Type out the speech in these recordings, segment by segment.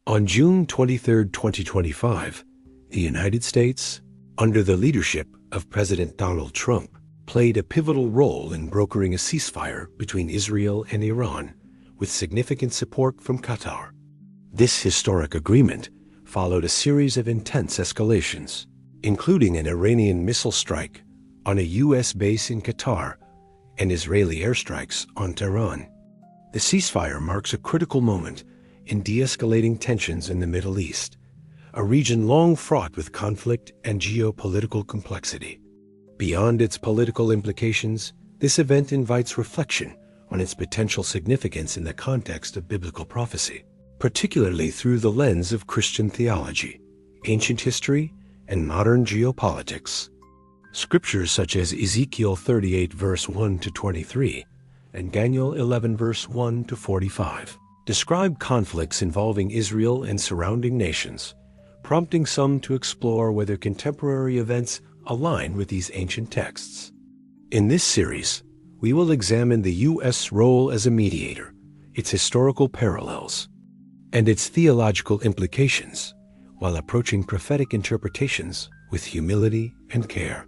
On June 23, 2025, the United States, under the leadership of President Donald Trump, played a pivotal role in brokering a ceasefire between Israel and Iran, with significant support from Qatar. This historic agreement followed a series of intense escalations, including an Iranian missile strike on a U.S. base in Qatar and Israeli airstrikes on Tehran. The ceasefire marks a critical moment in de-escalating tensions in the Middle East, a region long fraught with conflict and geopolitical complexity. Beyond its political implications, this event invites reflection on its potential significance in the context of biblical prophecy, particularly through the lens of Christian theology, ancient history, and modern geopolitics. Scriptures such as Ezekiel 38 verse 1 to 23 and Daniel 11 verse 1 to 45 describe conflicts involving Israel and surrounding nations, prompting some to explore whether contemporary events align with these ancient texts. In this series, we will examine the U.S. role as a mediator, its historical parallels, and its theological implications, while approaching prophetic interpretations with humility and care.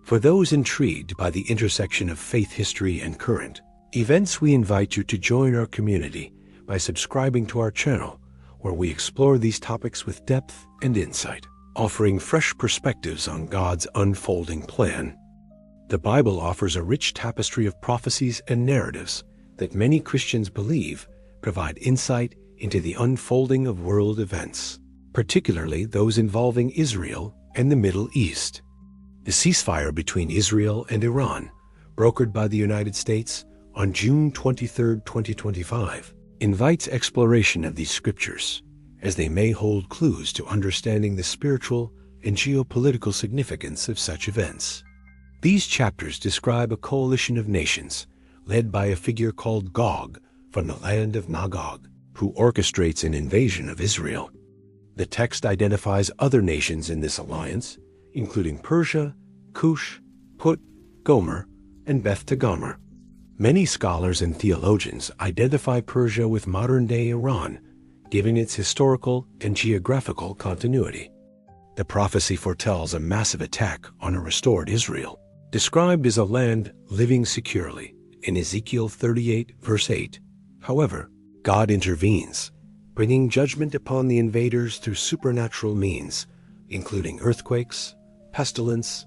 For those intrigued by the intersection of faith history and current events, we invite you to join our community by subscribing to our channel, where we explore these topics with depth and insight, offering fresh perspectives on God's unfolding plan. The Bible offers a rich tapestry of prophecies and narratives that many Christians believe provide insight into the unfolding of world events, particularly those involving Israel and the Middle East. The ceasefire between Israel and Iran, brokered by the United States on June 23, 2025, invites exploration of these scriptures, as they may hold clues to understanding the spiritual and geopolitical significance of such events. These chapters describe a coalition of nations led by a figure called Gog from the land of Magog, who orchestrates an invasion of Israel. The text identifies other nations in this alliance, including Persia, Cush, Put, Gomer, and Beth Togarmah. Many scholars and theologians identify Persia with modern-day Iran, given its historical and geographical continuity. The prophecy foretells a massive attack on a restored Israel, described as a land living securely in Ezekiel 38 verse 8. However, God intervenes, bringing judgment upon the invaders through supernatural means, including earthquakes, pestilence,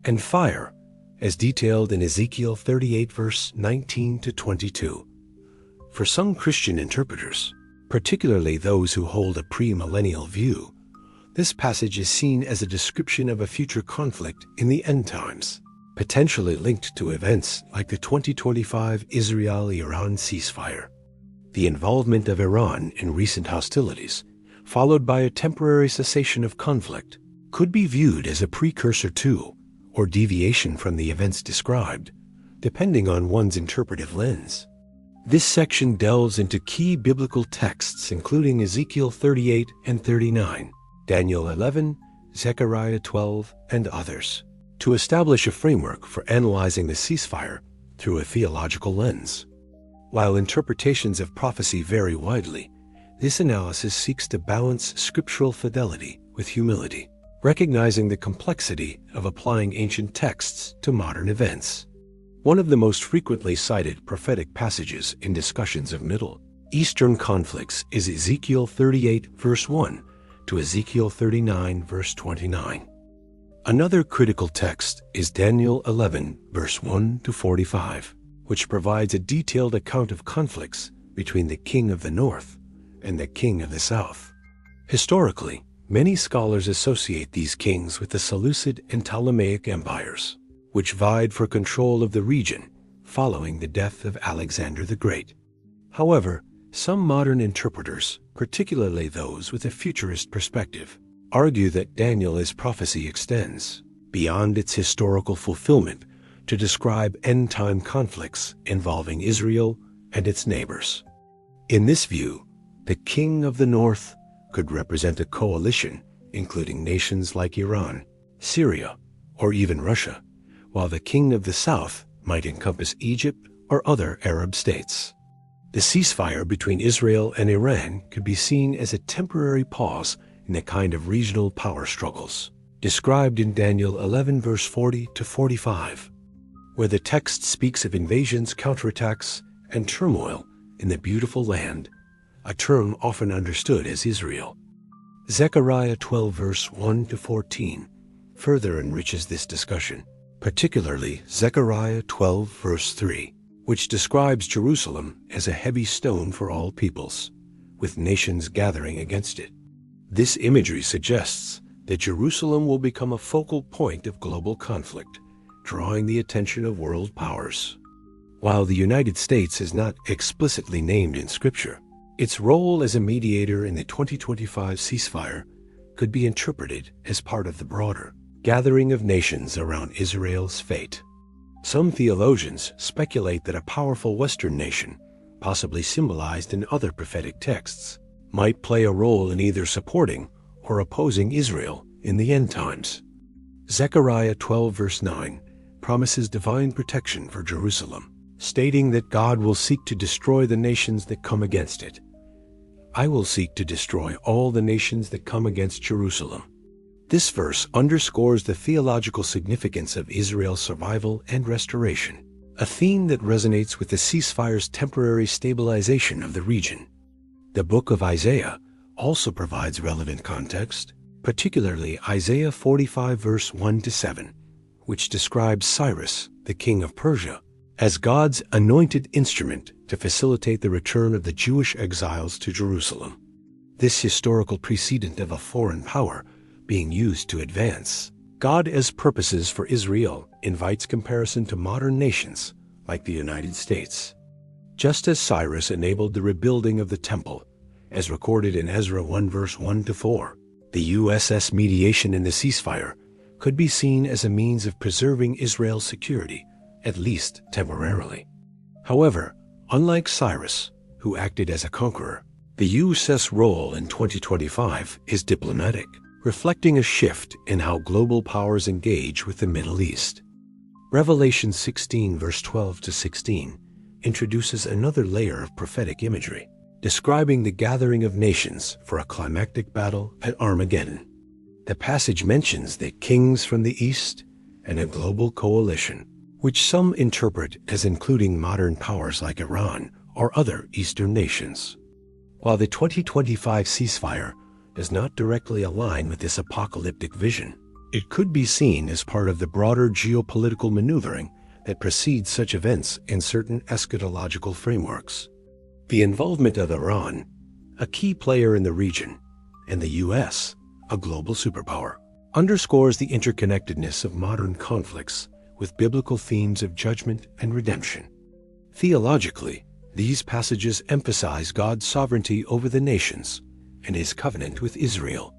and fire, as detailed in Ezekiel 38 verse 19 to 22. For some Christian interpreters, particularly those who hold a premillennial view, this passage is seen as a description of a future conflict in the end times, potentially linked to events like the 2025 Israel-Iran ceasefire. The involvement of Iran in recent hostilities, followed by a temporary cessation of conflict, could be viewed as a precursor to or deviation from the events described, depending on one's interpretive lens. This section delves into key biblical texts including Ezekiel 38 and 39, Daniel 11, Zechariah 12, and others, to establish a framework for analyzing the ceasefire through a theological lens. While interpretations of prophecy vary widely, this analysis seeks to balance scriptural fidelity with humility, recognizing the complexity of applying ancient texts to modern events. One of the most frequently cited prophetic passages in discussions of Middle Eastern conflicts is Ezekiel 38 verse 1 to Ezekiel 39 verse 29. Another critical text is Daniel 11 verse 1 to 45, which provides a detailed account of conflicts between the king of the north and the king of the south. Historically, many scholars associate these kings with the Seleucid and Ptolemaic empires, which vied for control of the region following the death of Alexander the Great. However, some modern interpreters, particularly those with a futurist perspective, argue that Daniel's prophecy extends beyond its historical fulfillment to describe end-time conflicts involving Israel and its neighbors. In this view, the king of the north could represent a coalition including nations like Iran, Syria, or even Russia, while the king of the south might encompass Egypt or other Arab states. The ceasefire between Israel and Iran could be seen as a temporary pause in the kind of regional power struggles described in Daniel 11 verse 40 to 45, where the text speaks of invasions, counterattacks, and turmoil in the beautiful land, a term often understood as Israel. Zechariah 12 verse 1 to 14 further enriches this discussion, particularly Zechariah 12 verse 3, which describes Jerusalem as a heavy stone for all peoples, with nations gathering against it. This imagery suggests that Jerusalem will become a focal point of global conflict, drawing the attention of world powers. While the United States is not explicitly named in Scripture, its role as a mediator in the 2025 ceasefire could be interpreted as part of the broader gathering of nations around Israel's fate. Some theologians speculate that a powerful Western nation, possibly symbolized in other prophetic texts, might play a role in either supporting or opposing Israel in the end times. Zechariah 12 verse 9 promises divine protection for Jerusalem, stating that God will seek to destroy the nations that come against it. I will seek to destroy all the nations that come against Jerusalem. This verse underscores the theological significance of Israel's survival and restoration, a theme that resonates with the ceasefire's temporary stabilization of the region. The book of Isaiah also provides relevant context, particularly Isaiah 45 verse 1 to 7, which describes Cyrus, the king of Persia, as God's anointed instrument to facilitate the return of the Jewish exiles to Jerusalem. This historical precedent of a foreign power being used to advance God's purposes for Israel invites comparison to modern nations like the United States. Just as Cyrus enabled the rebuilding of the temple, as recorded in Ezra 1 verse 1 to 4, the U.S.'s mediation in the ceasefire could be seen as a means of preserving Israel's security, at least temporarily. However, unlike Cyrus, who acted as a conqueror, the U.S. role in 2025 is diplomatic, reflecting a shift in how global powers engage with the Middle East. Revelation 16 verse 12 to 16 introduces another layer of prophetic imagery, describing the gathering of nations for a climactic battle at Armageddon. The passage mentions the kings from the east and a global coalition, which some interpret as including modern powers like Iran or other Eastern nations. While the 2025 ceasefire does not directly align with this apocalyptic vision, it could be seen as part of the broader geopolitical maneuvering that precedes such events in certain eschatological frameworks. The involvement of Iran, a key player in the region, and the U.S., a global superpower, underscores the interconnectedness of modern conflicts with biblical themes of judgment and redemption. Theologically, these passages emphasize God's sovereignty over the nations and his covenant with Israel.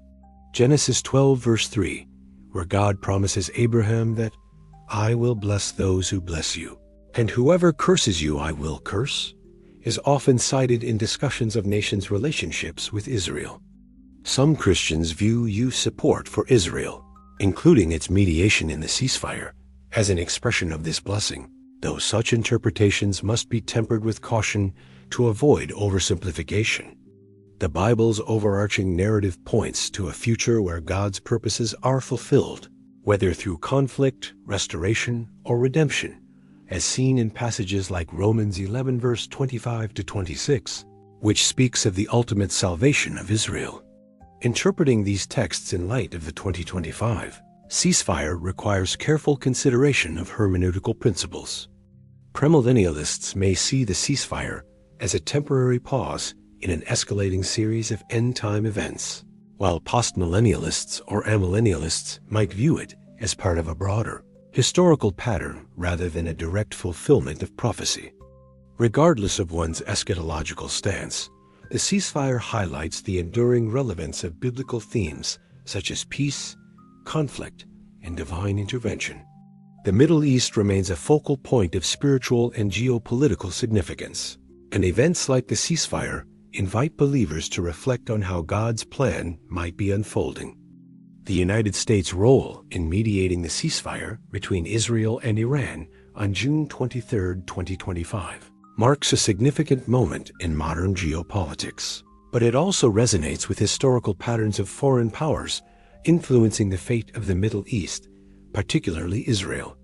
Genesis 12 verse 3, where God promises Abraham that, "I will bless those who bless you, and whoever curses you I will curse," is often cited in discussions of nations' relationships with Israel. Some Christians view U.S. support for Israel, including its mediation in the ceasefire, as an expression of this blessing, though such interpretations must be tempered with caution to avoid oversimplification. The Bible's overarching narrative points to a future where God's purposes are fulfilled, whether through conflict, restoration, or redemption, as seen in passages like Romans 11 verse 25 to 26, which speaks of the ultimate salvation of Israel. Interpreting these texts in light of the 2025 ceasefire requires careful consideration of hermeneutical principles. Premillennialists may see the ceasefire as a temporary pause in an escalating series of end-time events, while postmillennialists or amillennialists might view it as part of a broader historical pattern rather than a direct fulfillment of prophecy. Regardless of one's eschatological stance, the ceasefire highlights the enduring relevance of biblical themes such as peace, conflict, and divine intervention. The Middle East remains a focal point of spiritual and geopolitical significance, and events like the ceasefire invite believers to reflect on how God's plan might be unfolding. The United States' role in mediating the ceasefire between Israel and Iran on June 23, 2025, marks a significant moment in modern geopolitics. But it also resonates with historical patterns of foreign powers influencing the fate of the Middle East, particularly Israel.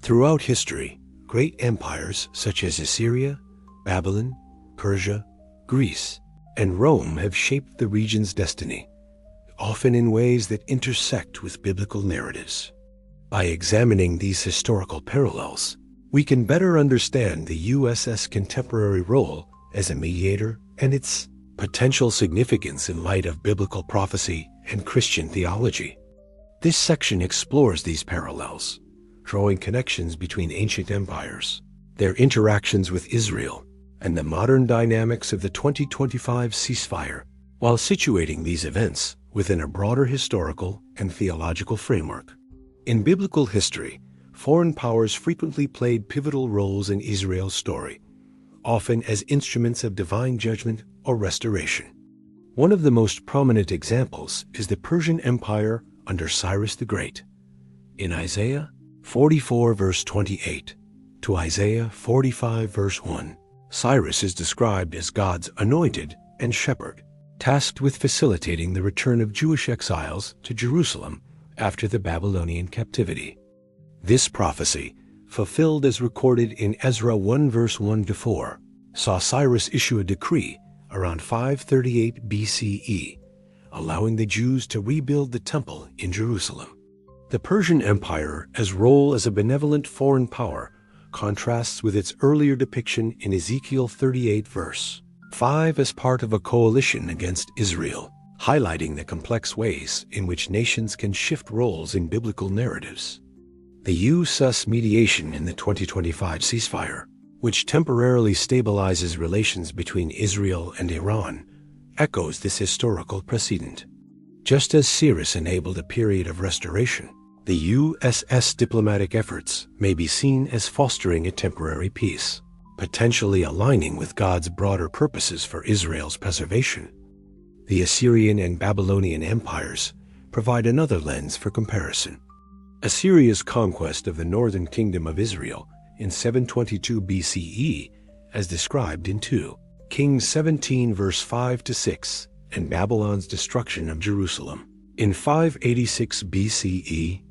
Throughout history, great empires such as Assyria, Babylon, Persia, Greece, and Rome have shaped the region's destiny, often in ways that intersect with biblical narratives. By examining these historical parallels, we can better understand the USS' contemporary role as a mediator and its potential significance in light of biblical prophecy and Christian theology. This section explores these parallels, drawing connections between ancient empires, their interactions with Israel, and the modern dynamics of the 2025 ceasefire, while situating these events within a broader historical and theological framework. In biblical history, foreign powers frequently played pivotal roles in Israel's story, often as instruments of divine judgment or restoration. One of the most prominent examples is the Persian Empire under Cyrus the Great. In Isaiah 44 verse 28 to Isaiah 45 verse 1, Cyrus is described as God's anointed and shepherd, tasked with facilitating the return of Jewish exiles to Jerusalem after the Babylonian captivity. This prophecy, fulfilled as recorded in Ezra 1 verse 1 to 4, saw Cyrus issue a decree around 538 BCE, allowing the Jews to rebuild the temple in Jerusalem. The Persian Empire's role as a benevolent foreign power contrasts with its earlier depiction in Ezekiel 38 verse 5 as part of a coalition against Israel, highlighting the complex ways in which nations can shift roles in biblical narratives. The U.S. mediation in the 2025 ceasefire, which temporarily stabilizes relations between Israel and Iran, echoes this historical precedent. Just as Cyrus enabled a period of restoration, the U.S.'s diplomatic efforts may be seen as fostering a temporary peace, potentially aligning with God's broader purposes for Israel's preservation. The Assyrian and Babylonian empires provide another lens for comparison. Assyria's conquest of the northern kingdom of Israel in 722 BCE, as described in 2 Kings 17 verse 5 to 6, and Babylon's destruction of Jerusalem in 586 BCE.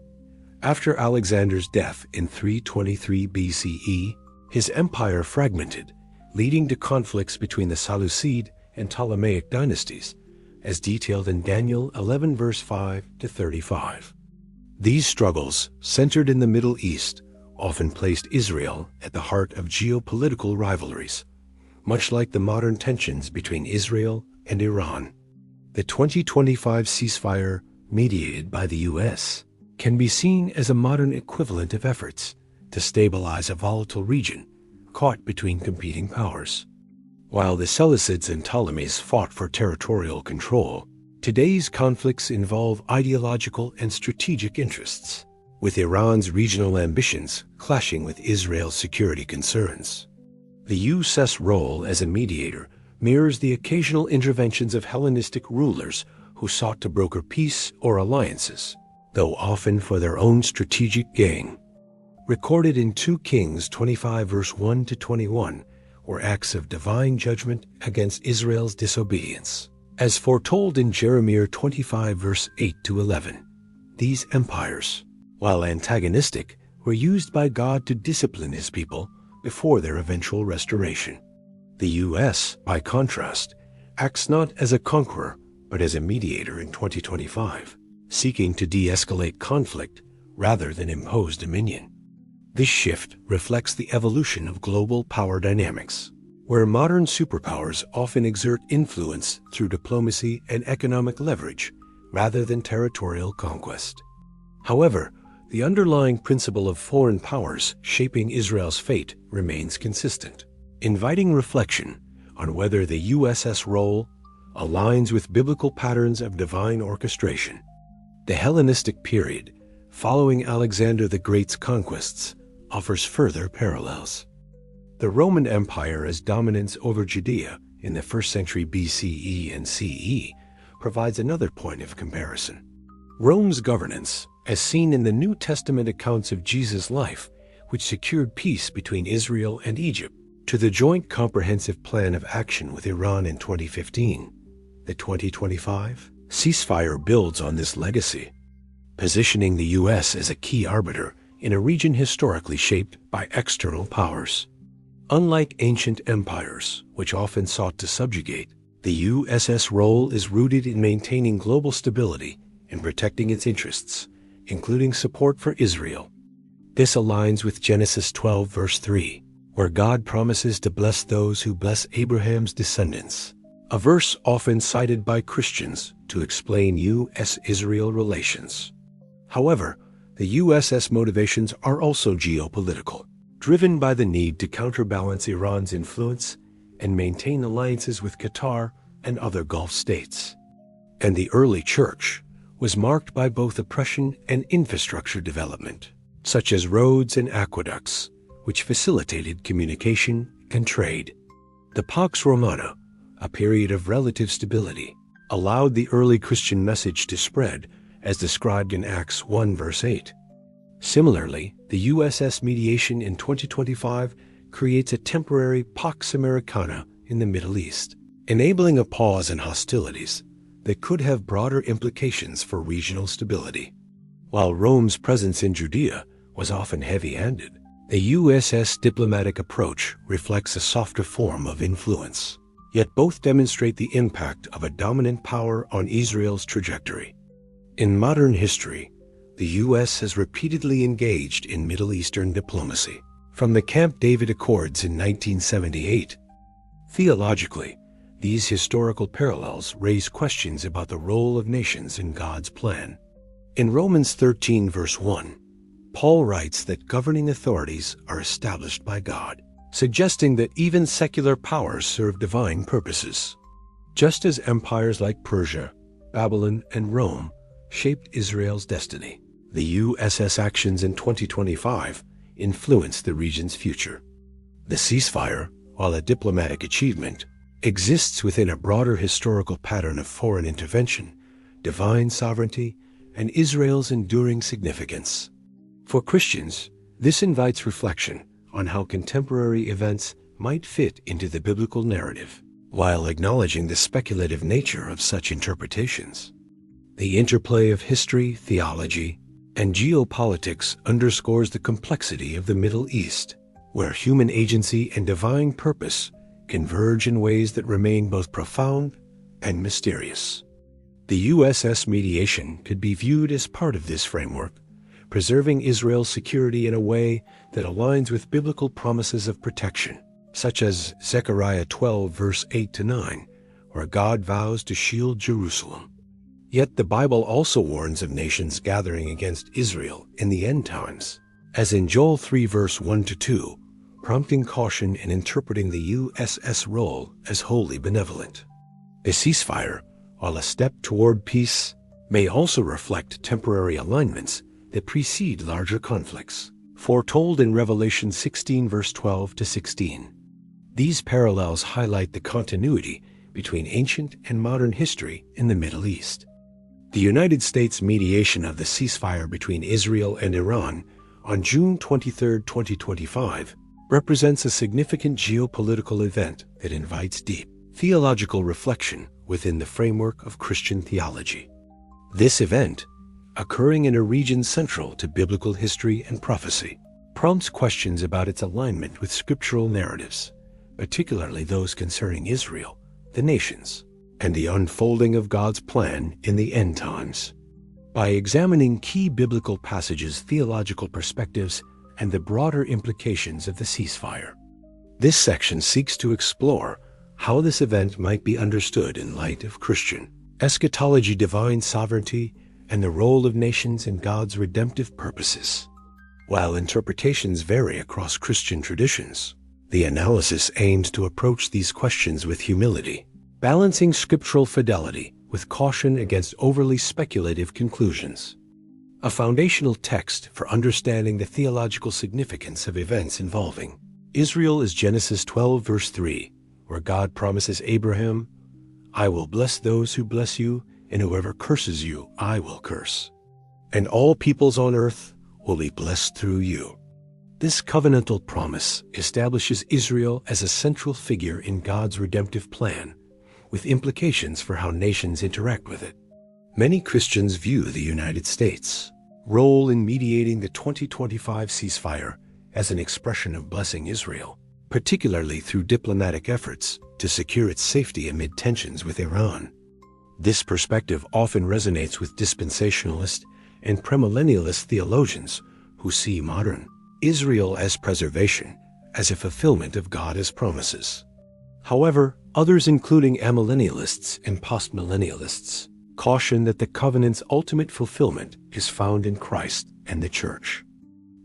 After Alexander's death in 323 BCE, his empire fragmented, leading to conflicts between the Seleucid and Ptolemaic dynasties, as detailed in Daniel 11 verse 5 to 35. These struggles, centered in the Middle East, often placed Israel at the heart of geopolitical rivalries, much like the modern tensions between Israel and Iran. The 2025 ceasefire, mediated by the U.S., can be seen as a modern equivalent of efforts to stabilize a volatile region caught between competing powers. While the Seleucids and Ptolemies fought for territorial control, today's conflicts involve ideological and strategic interests, with Iran's regional ambitions clashing with Israel's security concerns. The U.S. role as a mediator mirrors the occasional interventions of Hellenistic rulers who sought to broker peace or alliances, though often for their own strategic gain. Recorded in 2 Kings 25 verse 1 to 21 were acts of divine judgment against Israel's disobedience. As foretold in Jeremiah 25 verse 8 to 11, these empires, while antagonistic, were used by God to discipline his people before their eventual restoration. The U.S., by contrast, acts not as a conqueror, but as a mediator in 2025, seeking to de-escalate conflict rather than impose dominion. This shift reflects the evolution of global power dynamics, where modern superpowers often exert influence through diplomacy and economic leverage rather than territorial conquest. However, the underlying principle of foreign powers shaping Israel's fate remains consistent, inviting reflection on whether the U.S.'s role aligns with biblical patterns of divine orchestration. The Hellenistic period, following Alexander the Great's conquests, offers further parallels. The Roman Empire's dominance over Judea in the 1st century BCE and CE provides another point of comparison. Rome's governance, as seen in the New Testament accounts of Jesus' life, which secured peace between Israel and Egypt, to the Joint Comprehensive Plan of Action with Iran in 2015, the 2025 ceasefire builds on this legacy, positioning the U.S. as a key arbiter in a region historically shaped by external powers. Unlike ancient empires, which often sought to subjugate, the U.S.'s role is rooted in maintaining global stability and protecting its interests, including support for Israel. This aligns with Genesis 12, verse 3, where God promises to bless those who bless Abraham's descendants, a verse often cited by Christians to explain U.S.-Israel relations. However, the U.S.'s motivations are also geopolitical, driven by the need to counterbalance Iran's influence and maintain alliances with Qatar and other Gulf states. And the early church was marked by both oppression and infrastructure development, such as roads and aqueducts, which facilitated communication and trade. The Pax Romana, a period of relative stability, allowed the early Christian message to spread, as described in Acts 1 verse 8. Similarly, the USS mediation in 2025 creates a temporary Pax Americana in the Middle East, enabling a pause in hostilities that could have broader implications for regional stability. While Rome's presence in Judea was often heavy-handed, the USS diplomatic approach reflects a softer form of influence. Yet both demonstrate the impact of a dominant power on Israel's trajectory. In modern history, the U.S. has repeatedly engaged in Middle Eastern diplomacy, from the Camp David Accords in 1978. Theologically, these historical parallels raise questions about the role of nations in God's plan. In Romans 13 verse 1, Paul writes that governing authorities are established by God, suggesting that even secular powers serve divine purposes. Just as empires like Persia, Babylon, and Rome shaped Israel's destiny, the USS actions in 2025 influenced the region's future. The ceasefire, while a diplomatic achievement, exists within a broader historical pattern of foreign intervention, divine sovereignty, and Israel's enduring significance. For Christians, this invites reflection on how contemporary events might fit into the biblical narrative, while acknowledging the speculative nature of such interpretations. The interplay of history, theology, and geopolitics underscores the complexity of the Middle East, where human agency and divine purpose converge in ways that remain both profound and mysterious. The USS mediation could be viewed as part of this framework, preserving Israel's security in a way that aligns with biblical promises of protection, such as Zechariah 12 verse 8-9, where God vows to shield Jerusalem. Yet the Bible also warns of nations gathering against Israel in the end times, as in Joel 3 verse 1-2, prompting caution in interpreting the USS role as wholly benevolent. A ceasefire, while a step toward peace, may also reflect temporary alignments that precede larger conflicts, foretold in Revelation 16 verse 12-16. These parallels highlight the continuity between ancient and modern history in the Middle East. The United States mediation of the ceasefire between Israel and Iran on June 23, 2025, represents a significant geopolitical event that invites deep theological reflection within the framework of Christian theology. This event, occurring in a region central to biblical history and prophecy, prompts questions about its alignment with scriptural narratives, particularly those concerning Israel, the nations, and the unfolding of God's plan in the end times. By examining key biblical passages, theological perspectives, and the broader implications of the ceasefire, this section seeks to explore how this event might be understood in light of Christian eschatology, divine sovereignty, and the role of nations in God's redemptive purposes. While interpretations vary across Christian traditions, the analysis aims to approach these questions with humility, balancing scriptural fidelity with caution against overly speculative conclusions. A foundational text for understanding the theological significance of events involving Israel is Genesis 12 verse 3, where God promises Abraham, "I will bless those who bless you, and whoever curses you, I will curse. And all peoples on earth will be blessed through you." This covenantal promise establishes Israel as a central figure in God's redemptive plan, with implications for how nations interact with it. Many Christians view the United States' role in mediating the 2025 ceasefire as an expression of blessing Israel, particularly through diplomatic efforts to secure its safety amid tensions with Iran. This perspective often resonates with dispensationalist and premillennialist theologians who see modern Israel as preservation, as a fulfillment of God's promises. However, others, including amillennialists and postmillennialists, caution that the covenant's ultimate fulfillment is found in Christ and the Church.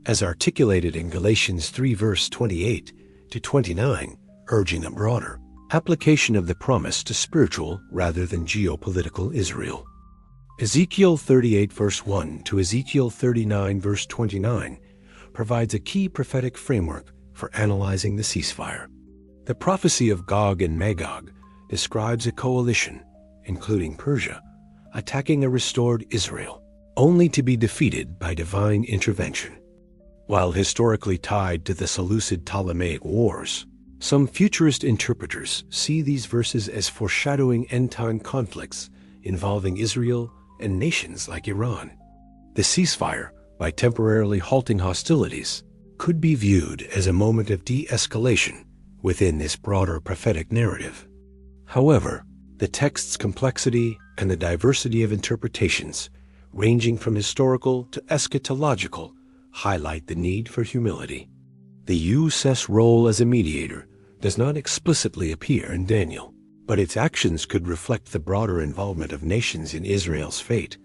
As articulated in Galatians 3 verse 28 to 29, urging a broader application of the promise to spiritual rather than geopolitical Israel. Ezekiel 38 verse 1 to Ezekiel 39 verse 29 provides a key prophetic framework for analyzing the ceasefire. The prophecy of Gog and Magog describes a coalition, including Persia, attacking a restored Israel, only to be defeated by divine intervention. While historically tied to the Seleucid Ptolemaic Wars, some futurist interpreters see these verses as foreshadowing end-time conflicts involving Israel and nations like Iran. The ceasefire, by temporarily halting hostilities, could be viewed as a moment of de-escalation within this broader prophetic narrative. However, the text's complexity and the diversity of interpretations, ranging from historical to eschatological, highlight the need for humility. The U.S. role as a mediator does not explicitly appear in Daniel, but its actions could reflect the broader involvement of nations in Israel's fate,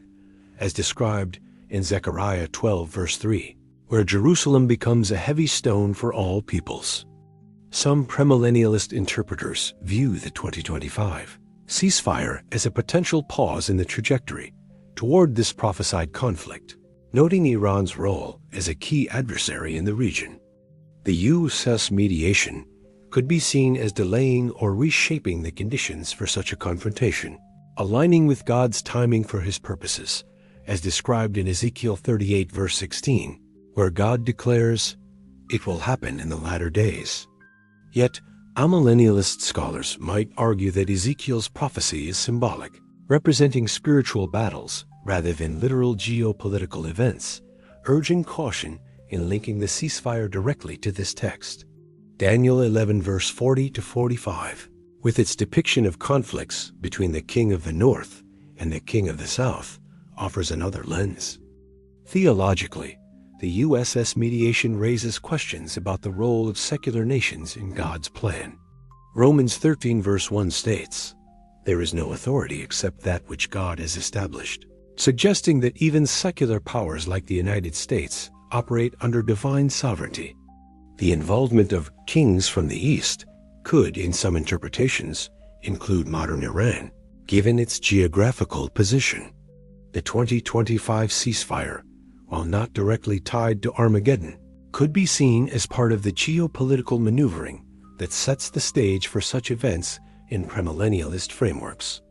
as described in Zechariah 12 verse 3, where Jerusalem becomes a heavy stone for all peoples. Some premillennialist interpreters view the 2025 ceasefire as a potential pause in the trajectory toward this prophesied conflict, noting Iran's role as a key adversary in the region. The U.S. mediation could be seen as delaying or reshaping the conditions for such a confrontation, aligning with God's timing for his purposes, as described in Ezekiel 38 verse 16, where God declares, "It will happen in the latter days." Yet, amillennialist scholars might argue that Ezekiel's prophecy is symbolic, representing spiritual battles rather than literal geopolitical events, urging caution in linking the ceasefire directly to this text. Daniel 11 verse 40 to 45, with its depiction of conflicts between the king of the north and the king of the south, offers another lens. Theologically, the U.S. mediation raises questions about the role of secular nations in God's plan. Romans 13 verse 1 states, "There is no authority except that which God has established," suggesting that even secular powers like the United States operate under divine sovereignty. The involvement of kings from the East could, in some interpretations, include modern Iran, given its geographical position. The 2025 ceasefire, while not directly tied to Armageddon, could be seen as part of the geopolitical maneuvering that sets the stage for such events in premillennialist frameworks.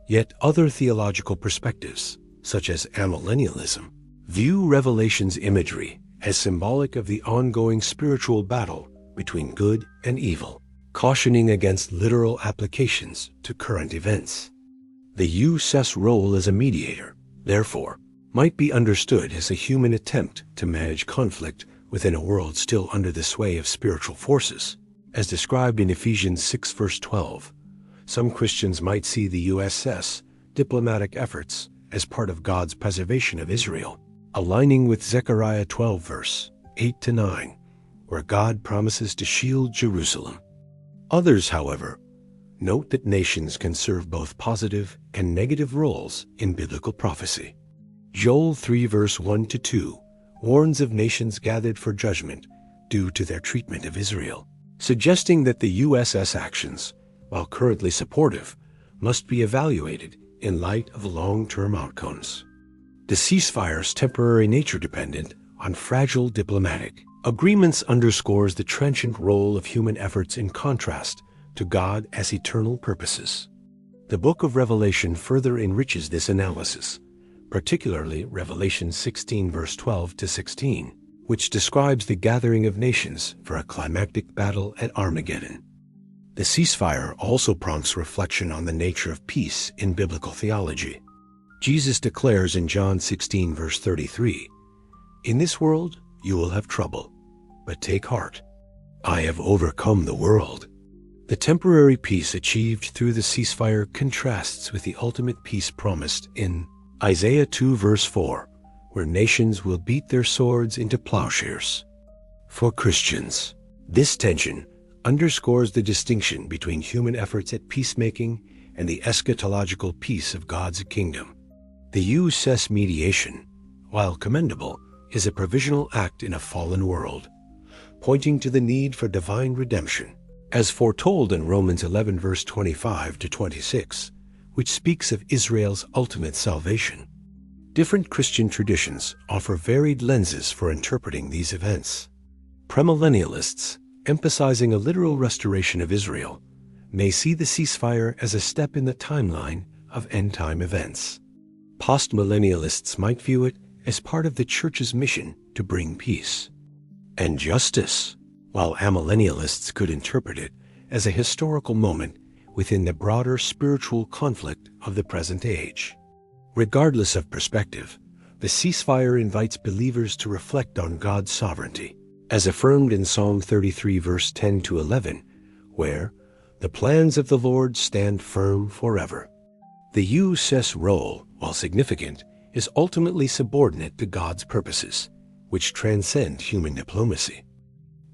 Yet other theological perspectives, such as amillennialism, view Revelation's imagery as symbolic of the ongoing spiritual battle between good and evil, cautioning against literal applications to current events. The U.S. role as a mediator, therefore, might be understood as a human attempt to manage conflict within a world still under the sway of spiritual forces. As described in Ephesians 6 verse 12, some Christians might see the U.S. diplomatic efforts as part of God's preservation of Israel, aligning with Zechariah 12 verse 8 to 9, where God promises to shield Jerusalem. Others, however, note that nations can serve both positive and negative roles in biblical prophecy. Joel 3 verse 1 to 2 warns of nations gathered for judgment due to their treatment of Israel, suggesting that the U.S. actions, while currently supportive, must be evaluated in light of long-term outcomes. The ceasefire's temporary nature dependent on fragile diplomatic agreements underscores the transient role of human efforts in contrast to God as eternal purposes. The book of Revelation further enriches this analysis, particularly Revelation 16 verse 12 to 16, which describes the gathering of nations for a climactic battle at Armageddon. The ceasefire also prompts reflection on the nature of peace in biblical theology. Jesus declares in John 16, verse 33, "In this world you will have trouble, but take heart. I have overcome the world." The temporary peace achieved through the ceasefire contrasts with the ultimate peace promised in Isaiah 2, verse 4, where nations will beat their swords into plowshares. For Christians, this tension underscores the distinction between human efforts at peacemaking and the eschatological peace of God's kingdom. The US mediation, while commendable, is a provisional act in a fallen world, pointing to the need for divine redemption, as foretold in Romans 11, verse 25 to 26, which speaks of Israel's ultimate salvation. Different Christian traditions offer varied lenses for interpreting these events. Premillennialists, emphasizing a literal restoration of Israel, may see the ceasefire as a step in the timeline of end-time events. Postmillennialists might view it as part of the Church's mission to bring peace and justice, while amillennialists could interpret it as a historical moment within the broader spiritual conflict of the present age. Regardless of perspective, the ceasefire invites believers to reflect on God's sovereignty, as affirmed in Psalm 33, verse 10 to 11, where the plans of the Lord stand firm forever. The US role, while significant, is ultimately subordinate to God's purposes, which transcend human diplomacy.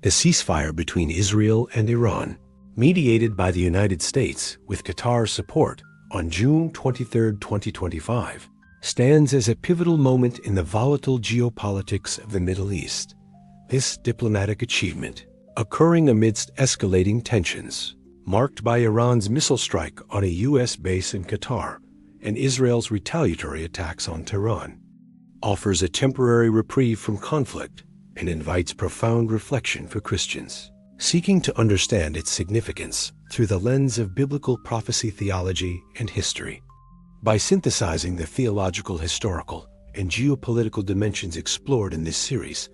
The ceasefire between Israel and Iran, mediated by the United States with Qatar's support on June 23, 2025, stands as a pivotal moment in the volatile geopolitics of the Middle East. This diplomatic achievement, occurring amidst escalating tensions, marked by Iran's missile strike on a U.S. base in Qatar and Israel's retaliatory attacks on Tehran, offers a temporary reprieve from conflict and invites profound reflection for Christians seeking to understand its significance through the lens of biblical prophecy theology and history. By synthesizing the theological, historical, and geopolitical dimensions explored in this series,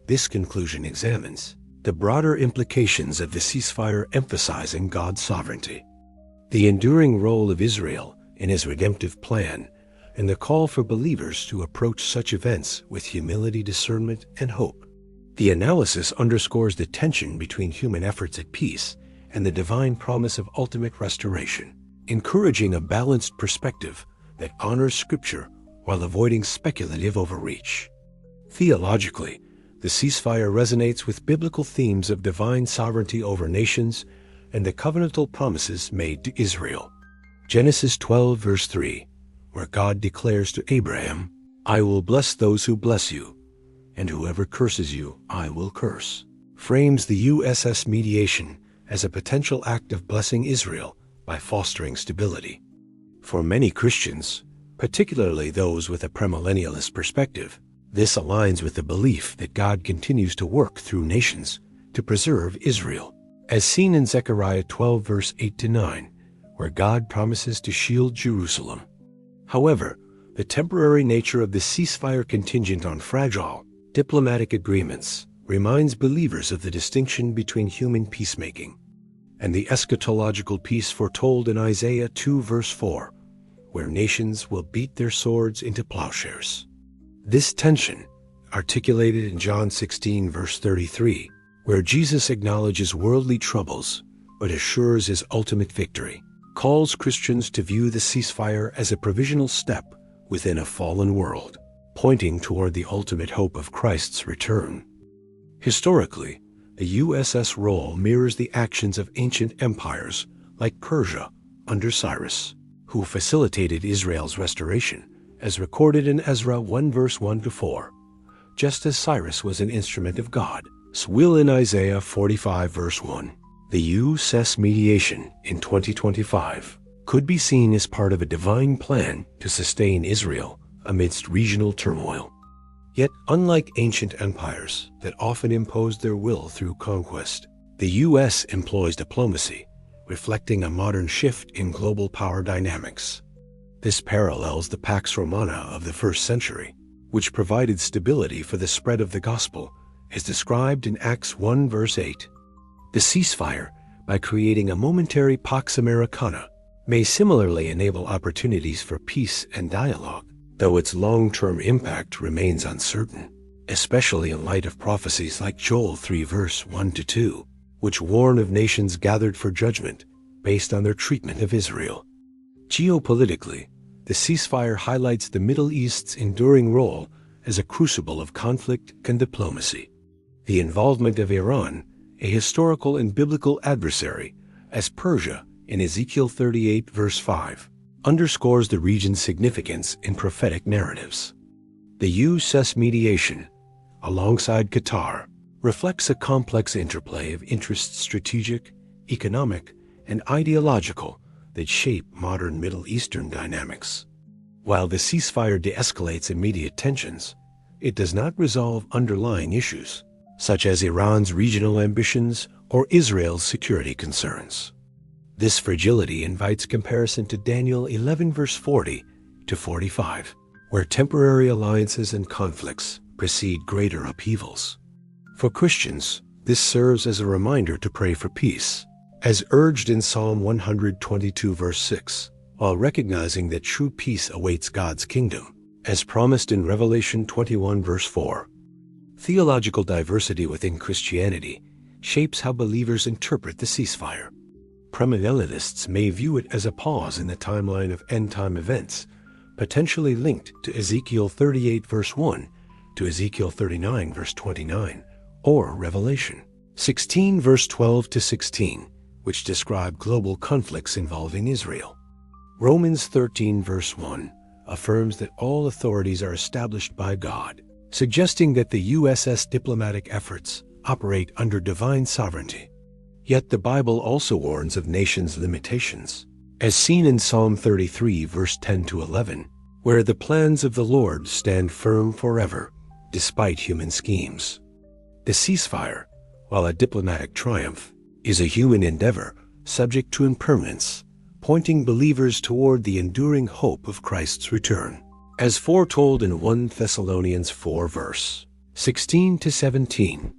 this conclusion examines the broader implications of the ceasefire, emphasizing God's sovereignty, the enduring role of Israel in his redemptive plan, and the call for believers to approach such events with humility, discernment, and hope. The analysis underscores the tension between human efforts at peace and the divine promise of ultimate restoration, encouraging a balanced perspective that honors Scripture while avoiding speculative overreach. Theologically, the ceasefire resonates with biblical themes of divine sovereignty over nations and the covenantal promises made to Israel. Genesis 12, verse 3, where God declares to Abraham, "I will bless those who bless you, and whoever curses you, I will curse," frames the USS mediation as a potential act of blessing Israel by fostering stability. For many Christians, particularly those with a premillennialist perspective, this aligns with the belief that God continues to work through nations to preserve Israel, as seen in Zechariah 12, verse 8 to 9, where God promises to shield Jerusalem. However, the temporary nature of the ceasefire contingent on fragile diplomatic agreements reminds believers of the distinction between human peacemaking and the eschatological peace foretold in Isaiah 2, verse 4, where nations will beat their swords into plowshares. This tension, articulated in John 16, verse 33, where Jesus acknowledges worldly troubles but assures his ultimate victory, calls Christians to view the ceasefire as a provisional step within a fallen world, pointing toward the ultimate hope of Christ's return. Historically, the USS role mirrors the actions of ancient empires like Persia under Cyrus, who facilitated Israel's restoration, as recorded in Ezra 1, verse 1 to 4, just as Cyrus was an instrument of God's will in Isaiah 45, verse 1. The USS mediation in 2025 could be seen as part of a divine plan to sustain Israel amidst regional turmoil. Yet, unlike ancient empires that often imposed their will through conquest, the U.S. employs diplomacy, reflecting a modern shift in global power dynamics. This parallels the Pax Romana of the first century, which provided stability for the spread of the gospel as described in Acts 1 verse 8. The ceasefire, by creating a momentary Pax Americana, may similarly enable opportunities for peace and dialogue, though its long-term impact remains uncertain, especially in light of prophecies like Joel 3 verse 1-2, which warn of nations gathered for judgment based on their treatment of Israel. Geopolitically, the ceasefire highlights the Middle East's enduring role as a crucible of conflict and diplomacy. The involvement of Iran, a historical and biblical adversary, as Persia in Ezekiel 38 verse 5, underscores the region's significance in prophetic narratives. The U.S. mediation, alongside Qatar, reflects a complex interplay of interests, strategic, economic, and ideological, that shape modern Middle Eastern dynamics. While the ceasefire de-escalates immediate tensions, it does not resolve underlying issues, such as Iran's regional ambitions or Israel's security concerns. This fragility invites comparison to Daniel 11 verse 40-45, where temporary alliances and conflicts precede greater upheavals. For Christians, this serves as a reminder to pray for peace, as urged in Psalm 122 verse 6, while recognizing that true peace awaits God's kingdom, as promised in Revelation 21 verse 4. Theological diversity within Christianity shapes how believers interpret the ceasefire. Premillennialists may view it as a pause in the timeline of end-time events, potentially linked to Ezekiel 38 verse 1 to Ezekiel 39 verse 29, or Revelation 16 verse 12-16, which describe global conflicts involving Israel. Romans 13 verse 1 affirms that all authorities are established by God, suggesting that the US's diplomatic efforts operate under divine sovereignty. Yet the Bible also warns of nations' limitations, as seen in Psalm 33 verse 10-11, where the plans of the Lord stand firm forever, despite human schemes. The ceasefire, while a diplomatic triumph, is a human endeavor subject to impermanence, pointing believers toward the enduring hope of Christ's return, as foretold in 1 Thessalonians 4 verse 16-17.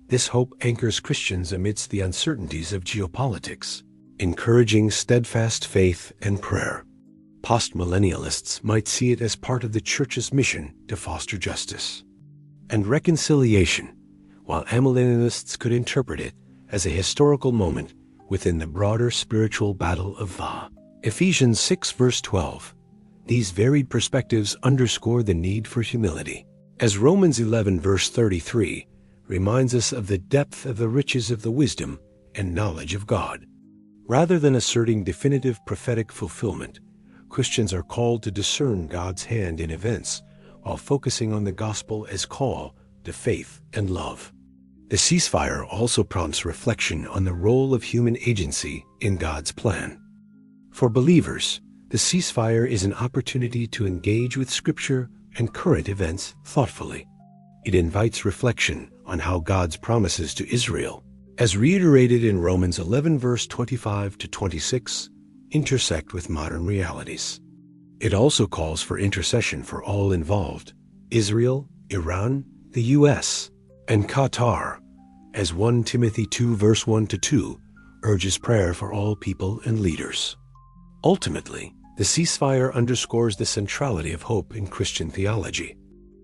This hope anchors Christians amidst the uncertainties of geopolitics, encouraging steadfast faith and prayer. Postmillennialists might see it as part of the Church's mission to foster justice and reconciliation, while amillennialists could interpret it as a historical moment within the broader spiritual battle of Va. Ephesians 6 verse 12. These varied perspectives underscore the need for humility, as Romans 11 verse 33 reminds us of the depth of the riches of the wisdom and knowledge of God. Rather than asserting definitive prophetic fulfillment, Christians are called to discern God's hand in events while focusing on the gospel as call to faith and love. The ceasefire also prompts reflection on the role of human agency in God's plan. For believers, the ceasefire is an opportunity to engage with Scripture and current events thoughtfully. It invites reflection on how God's promises to Israel, as reiterated in Romans 11 verse 25-26, intersect with modern realities. It also calls for intercession for all involved: Israel, Iran, the U.S., and Qatar, as 1 Timothy 2 verse 1-2 urges prayer for all people and leaders. Ultimately, the ceasefire underscores the centrality of hope in Christian theology.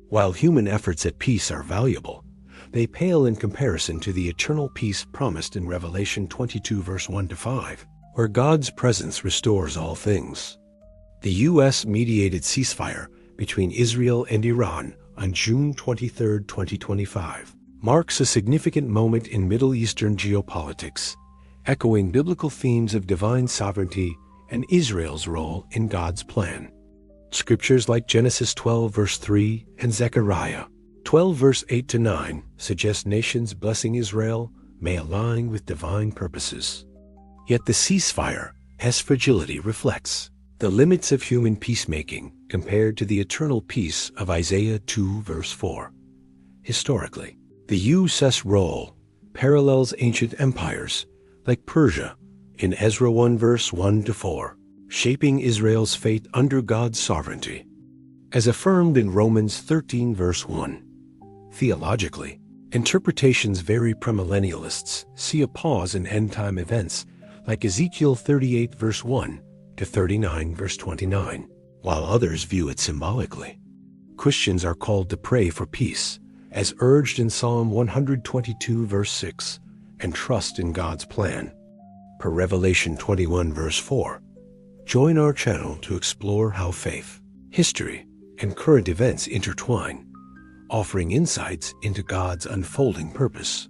While human efforts at peace are valuable, they pale in comparison to the eternal peace promised in Revelation 22 verse 1-5, where God's presence restores all things. The U.S. mediated ceasefire between Israel and Iran on June 23, 2025, marks a significant moment in Middle Eastern geopolitics, echoing biblical themes of divine sovereignty and Israel's role in God's plan. Scriptures like Genesis 12 verse 3 and Zechariah 12 verse 8-9 suggest nations blessing Israel may align with divine purposes. Yet the ceasefire, as fragility reflects, the limits of human peacemaking compared to the eternal peace of Isaiah 2 verse 4. Historically, the U.S. role parallels ancient empires like Persia in Ezra 1 verse 1-4, shaping Israel's fate under God's sovereignty. As affirmed in Romans 13 verse 1, theologically, Interpretations vary. Premillennialists see a pause in end-time events, like Ezekiel 38 verse 1 to 39 verse 29, while others view it symbolically. Christians are called to pray for peace, as urged in Psalm 122 verse 6, and trust in God's plan. Per Revelation 21 verse 4, join our channel to explore how faith, history, and current events intertwine, offering insights into God's unfolding purpose.